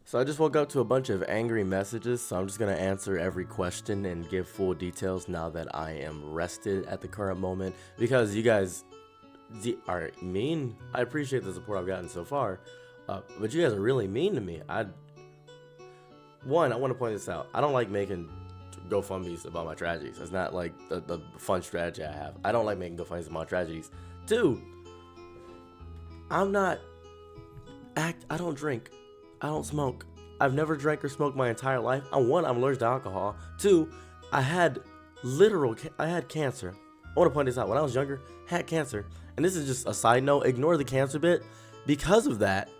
So I just woke up to a bunch of angry messages, so I'm just gonna answer every question and give full details now that I am rested at the current moment because you guys are mean. I appreciate the support I've gotten so far, but you guys are really mean to me. I want to point this out. I don't like making GoFundMe's about my tragedies. It's not like the fun strategy I have. I don't like making GoFundMe's about my tragedies. Two, I'm not I don't drink. I don't smoke. I've never drank or smoked my entire life. One, I'm allergic to alcohol. Two, I had cancer. I want to point this out. When I was younger, had cancer. And this is just a side note. Ignore the cancer bit. Because of that,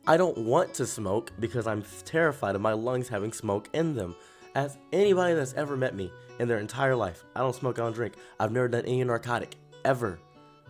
I don't want to smoke because I'm terrified of my lungs having smoke in them. As anybody that's ever met me in their entire life, I don't smoke, I don't drink. I've never done any narcotic, ever.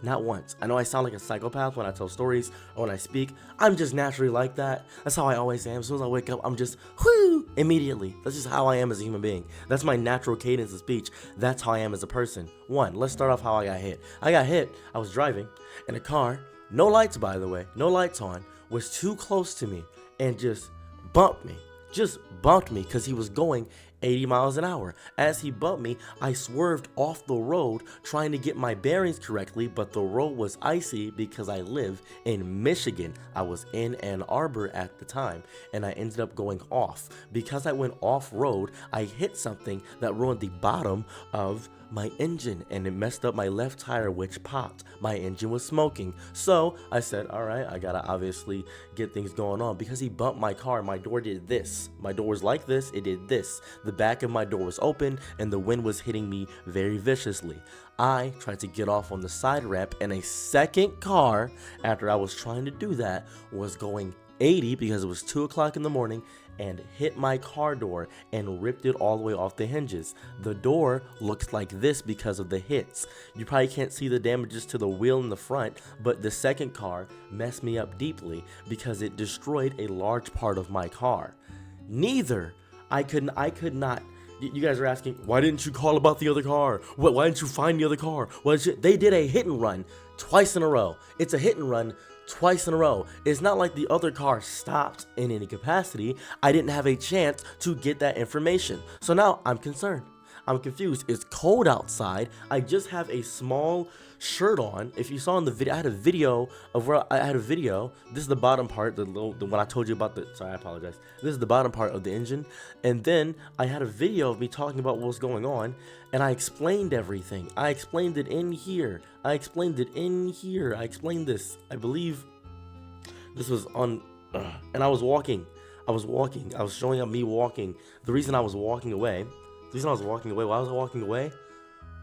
Not once. I know I sound like a psychopath when I tell stories or when I speak. I'm just naturally like that. That's how I always am. As soon as I wake up, I'm just whoo immediately. That's just how I am as a human being. That's my natural cadence of speech. That's how I am as a person. One, let's start off how I got hit. I was driving in a car, no lights by the way, no lights on, was too close to me and just bumped me. Just bumped me because he was going 80 miles an hour. As he bumped me, I swerved off the road trying to get my bearings correctly, but the road was icy because I live in Michigan. I was in Ann Arbor at the time, and I ended up going off. Because I went off-road, I hit something that ruined the bottom of my engine, and it messed up my left tire, which popped. My engine was smoking. So I said, all right, I gotta obviously get things going on. Because he bumped my car, my door did this. My door was like this, it did this. The back of my door was open, and the wind was hitting me very viciously. I tried to get off on the side ramp, and a second car, after I was trying to do that, was going 80 because it was 2 o'clock in the morning and hit my car door and ripped it all the way off the hinges. The door looks like this because of the hits. You probably can't see the damages to the wheel in the front, but the second car messed me up deeply because it destroyed a large part of my car. I could not. You guys are asking, why didn't you call about the other car? Why didn't you find the other car? They did a hit and run twice in a row. It's a hit and run twice in a row. It's not like the other car stopped in any capacity. I didn't have a chance to get that information. So now I'm concerned. I'm confused. It's cold outside. I just have a small shirt on. If you saw in the video, I had a video of where I had a video. This is the bottom part, the one I told you about sorry, I apologize. This is the bottom part of the engine. And then I had a video of me talking about what was going on, and I explained everything. I explained it in here. I explained this. I believe this was on, and I was walking. I was showing up me walking. The reason I was walking away, why was I walking away?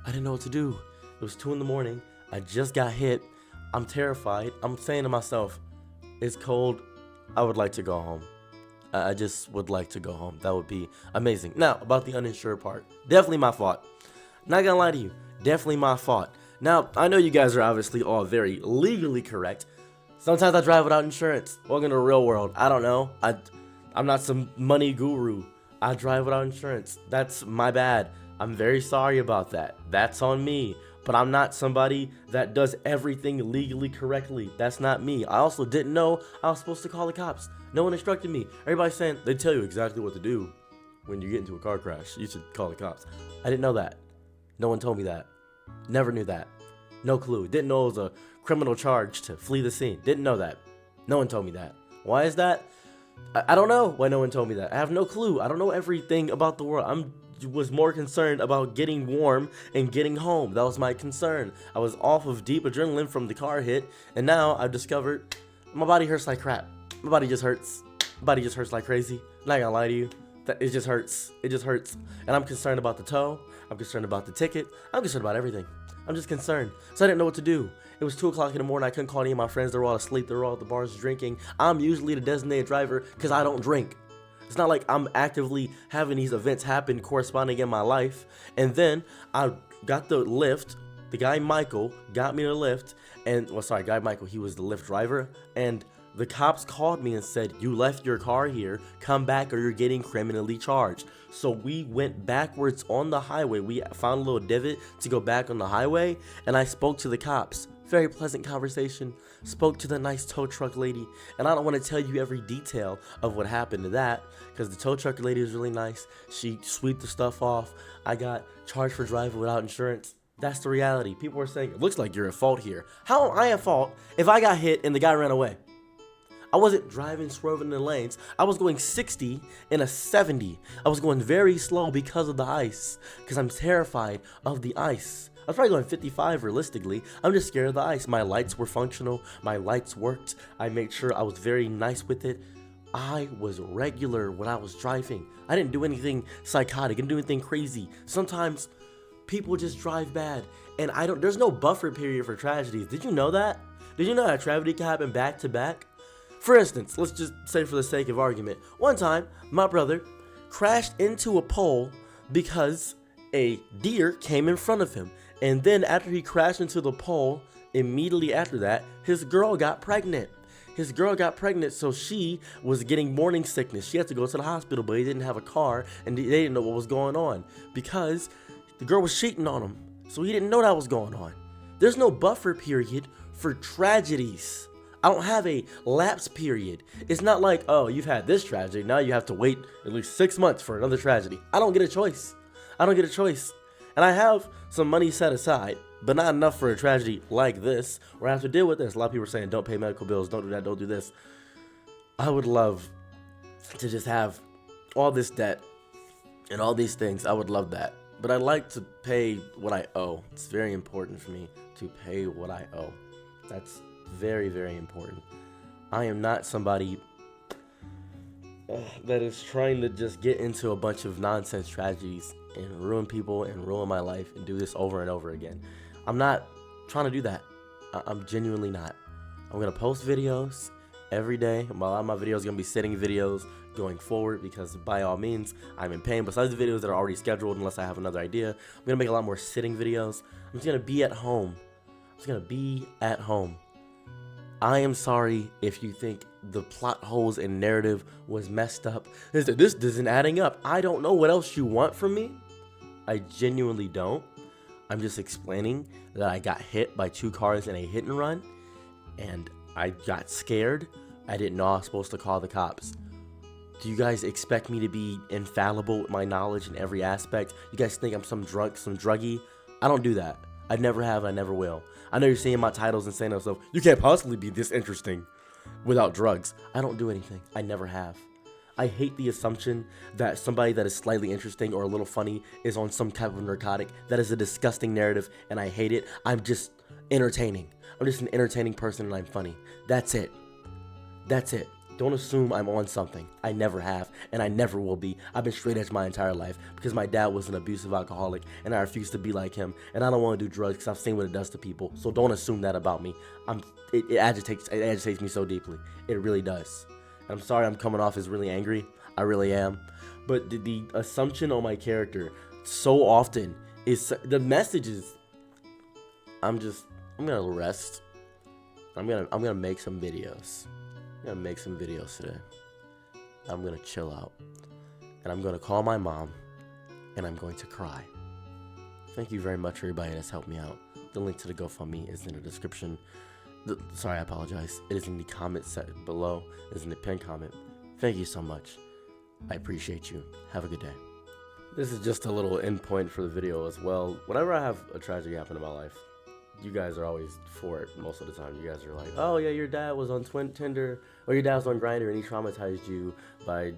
I didn't know what to do. It was 2 in the morning. I just got hit. I'm terrified. I'm saying to myself, it's cold. I would like to go home. I just would like to go home. That would be amazing. Now, about the uninsured part. Definitely my fault. Not gonna lie to you. Definitely my fault. Now, I know you guys are obviously all very legally correct. Sometimes I drive without insurance. Welcome to the real world. I don't know. I'm not some money guru. I drive without insurance. That's my bad. I'm very sorry about that. That's on me. But I'm not somebody that does everything legally correctly. That's not me. I also didn't know I was supposed to call the cops. No one instructed me. Everybody's saying they tell you exactly what to do when you get into a car crash. You should call the cops. I didn't know that. No one told me that. Never knew that. No clue. Didn't know it was a criminal charge to flee the scene. Didn't know that. No one told me that. Why is that? I don't know why no one told me that. I have no clue. I don't know everything about the world. I was more concerned about getting warm and getting home. That was my concern. I was off of deep adrenaline from the car hit, and now I've discovered my body hurts like crap. My body just hurts. My body just hurts like crazy. I'm not gonna lie to you. It just hurts. It just hurts. And I'm concerned about the tow. I'm concerned about the ticket. I'm concerned about everything. I'm just concerned. So I didn't know what to do. It was 2 o'clock in the morning. I couldn't call any of my friends. They were all asleep. They were all at the bars drinking. I'm usually the designated driver because I don't drink. It's not like I'm actively having these events happen corresponding in my life. And then I got the lift. The guy Michael got me the lift. Guy Michael, he was the Lyft driver. And the cops called me and said, you left your car here. Come back or you're getting criminally charged. So we went backwards on the highway. We found a little divot to go back on the highway. And I spoke to the cops very pleasant conversation. Spoke to the nice tow truck lady, and I don't want to tell you every detail of what happened to that, because the tow truck lady was really nice. She sweeped the stuff off. I got charged for driving without insurance. That's the reality. People are saying, it looks like you're at fault here. How am I at fault if I got hit and the guy ran away? I wasn't driving, swerving in the lanes. I was going 60 in a 70. I was going very slow because of the ice, because I'm terrified of the ice. I was probably going 55 realistically. I'm just scared of the ice. My lights were functional. My lights worked. I made sure I was very nice with it. I was regular when I was driving. I didn't do anything psychotic. I didn't do anything crazy. Sometimes people just drive bad, and there's no buffer period for tragedies. Did you know that? Did you know that tragedy can happen back to back? For instance, let's just say for the sake of argument, one time my brother crashed into a pole because a deer came in front of him. And then after he crashed into the pole, immediately after that, his girl got pregnant. So she was getting morning sickness. She had to go to the hospital, but he didn't have a car, and they didn't know what was going on because the girl was cheating on him. So he didn't know that was going on. There's no buffer period for tragedies. I don't have a lapse period. It's not like, oh, you've had this tragedy, now you have to wait at least 6 months for another tragedy. I don't get a choice. And I have some money set aside, but not enough for a tragedy like this, where I have to deal with this. A lot of people are saying, don't pay medical bills, don't do that, don't do this. I would love to just have all this debt and all these things. I would love that. But I'd like to pay what I owe. It's very important for me to pay what I owe. That's very, very important. I am not somebody that is trying to just get into a bunch of nonsense tragedies and ruin people and ruin my life and do this over and over again. I'm not trying to do that. I'm genuinely not. I'm going to post videos every day. A lot of my videos are going to be sitting videos going forward because by all means, I'm in pain. Besides the videos that are already scheduled, unless I have another idea, I'm going to make a lot more sitting videos. I'm just going to be at home. I am sorry if you think the plot holes and narrative was messed up. This isn't adding up. I don't know what else you want from me. I genuinely don't. I'm just explaining that I got hit by 2 cars in a hit and run, and I got scared. I didn't know I was supposed to call the cops. Do you guys expect me to be infallible with my knowledge in every aspect? You guys think I'm some druggie? I don't do that. I never have, I never will. I know you're seeing my titles and saying to yourself, you can't possibly be this interesting without drugs. I don't do anything. I never have. I hate the assumption that somebody that is slightly interesting or a little funny is on some type of narcotic. That is a disgusting narrative, and I hate it. I'm just entertaining. I'm just an entertaining person, and I'm funny. That's it. Don't assume I'm on something. I never have, and I never will be. I've been straight edge my entire life because my dad was an abusive alcoholic, and I refuse to be like him. And I don't want to do drugs because I've seen what it does to people. So don't assume that about me. It agitates me so deeply. It really does. And I'm sorry I'm coming off as really angry. I really am. But the assumption on my character so often is the messages. I'm gonna rest. I'm gonna make some videos. I'm gonna make some videos today. I'm gonna chill out. And I'm gonna call my mom. And I'm going to cry. Thank you very much, everybody that's helped me out. The link to the GoFundMe is in the description. Sorry, I apologize. It is in the comment section below. It is in the pinned comment. Thank you so much. I appreciate you. Have a good day. This is just a little end point for the video as well. Whenever I have a tragedy happen in my life, you guys are always for it most of the time. You guys are like, oh yeah, your dad was on Tinder, or your dad was on Grindr and he traumatized you by,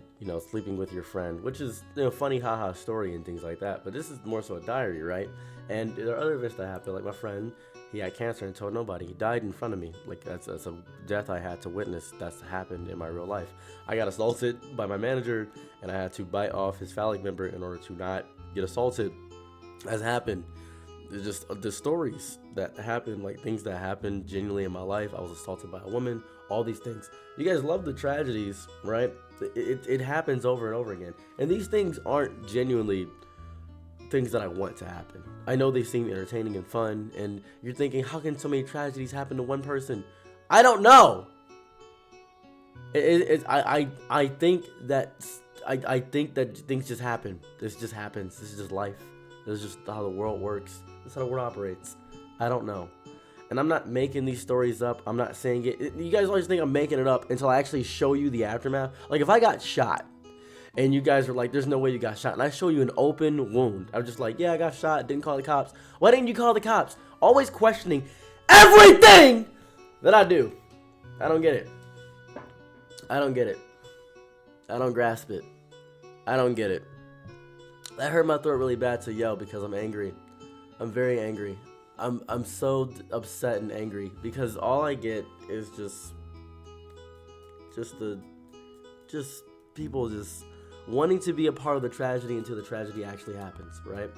sleeping with your friend, which is, funny haha story and things like that. But this is more so a diary, right? And there are other events that happened. Like my friend, he had cancer and told nobody. He died in front of me. Like that's a death I had to witness. That's happened in my real life. I got assaulted by my manager, and I had to bite off his phallic member in order to not get assaulted. That's happened. It's just the stories that happen, like things that happened genuinely in my life. I was assaulted by a woman, all these things. You guys love the tragedies, right? It happens over and over again. And these things aren't genuinely things that I want to happen. I know they seem entertaining and fun, and you're thinking, how can so many tragedies happen to one person? I don't know. I think that things just happen. This just happens. This is just life. This is just how the world works. This is how the world operates. I don't know. And I'm not making these stories up. I'm not saying it. You guys always think I'm making it up until I actually show you the aftermath. Like, if I got shot and you guys are like, there's no way you got shot, and I show you an open wound, I'm just like, yeah, I got shot, didn't call the cops. Why didn't you call the cops? Always questioning everything that I do. I don't get it. I don't get it. I don't grasp it. I don't get it. That hurt my throat really bad to yell because I'm angry. I'm very angry. I'm so upset and angry because all I get is just people just wanting to be a part of the tragedy until the tragedy actually happens, right?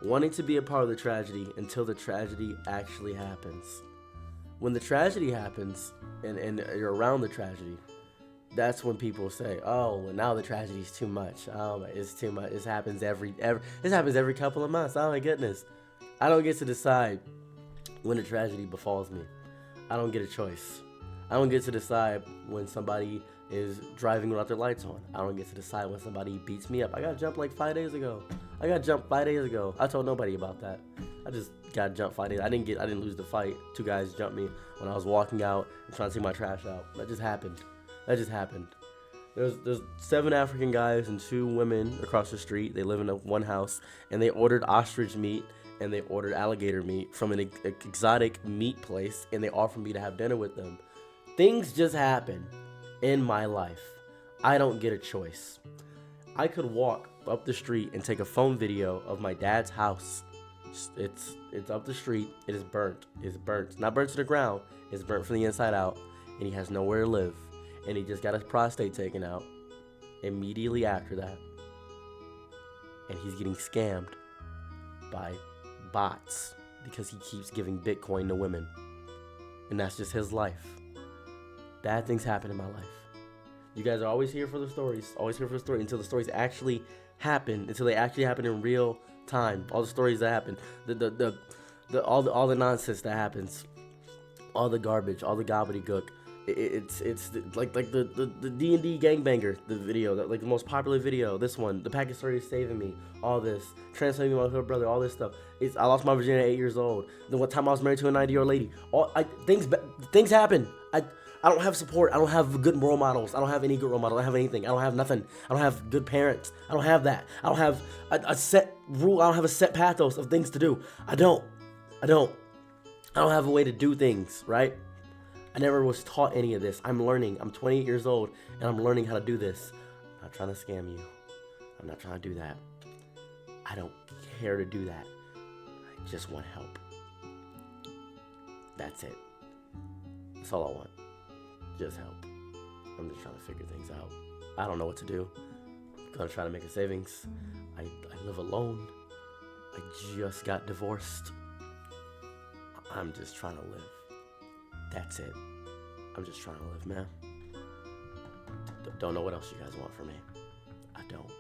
Wanting to be a part of the tragedy until the tragedy actually happens. When the tragedy happens and you're around the tragedy, that's when people say, "Oh, well, now the tragedy's too much. Oh, it's too much. This happens every couple of months. Oh my goodness." I don't get to decide when a tragedy befalls me. I don't get a choice. I don't get to decide when somebody is driving without their lights on. I don't get to decide when somebody beats me up. I got jumped like 5 days ago. I told nobody about that. I just got jumped 5 days. I didn't lose the fight. 2 guys jumped me when I was walking out and trying to take my trash out. That just happened. There's 7 African guys and 2 women across the street. They live in one house, and they ordered ostrich meat and they ordered alligator meat from an exotic meat place, and they offered me to have dinner with them. Things just happen in my life. I don't get a choice. I could walk up the street and take a phone video of my dad's house. It's up the street. It is burnt. It's burnt. It's not burnt to the ground. It's burnt from the inside out, and he has nowhere to live. And he just got his prostate taken out immediately after that. And he's getting scammed by bots because he keeps giving Bitcoin to women. And that's just his life. Bad things happen in my life. You guys are always here for the stories. Always here for the story until the stories actually happen. Until they actually happen in real time. All the stories that happen. All the nonsense that happens. All the garbage. All the gobbledygook. It's like the D&D gangbanger, the video, like the most popular video, this one, the package story is saving me, all this, transferring my hood brother, all this stuff. I lost my virginity at 8 years old. Then one time I was married to a 90-year-old lady. Things happen. I don't have support. I don't have good role models. I don't have any good role models. I don't have anything. I don't have nothing. I don't have good parents. I don't have that. I don't have a set rule. I don't have a set pathos of things to do. I don't have a way to do things, right? I never was taught any of this. I'm learning. I'm 28 years old, and I'm learning how to do this. I'm not trying to scam you. I'm not trying to do that. I don't care to do that. I just want help. That's it. That's all I want. Just help. I'm just trying to figure things out. I don't know what to do. I'm gonna try to make a savings. I live alone. I just got divorced. I'm just trying to live. That's it. I'm just trying to live, man. Don't know what else you guys want from me. I don't.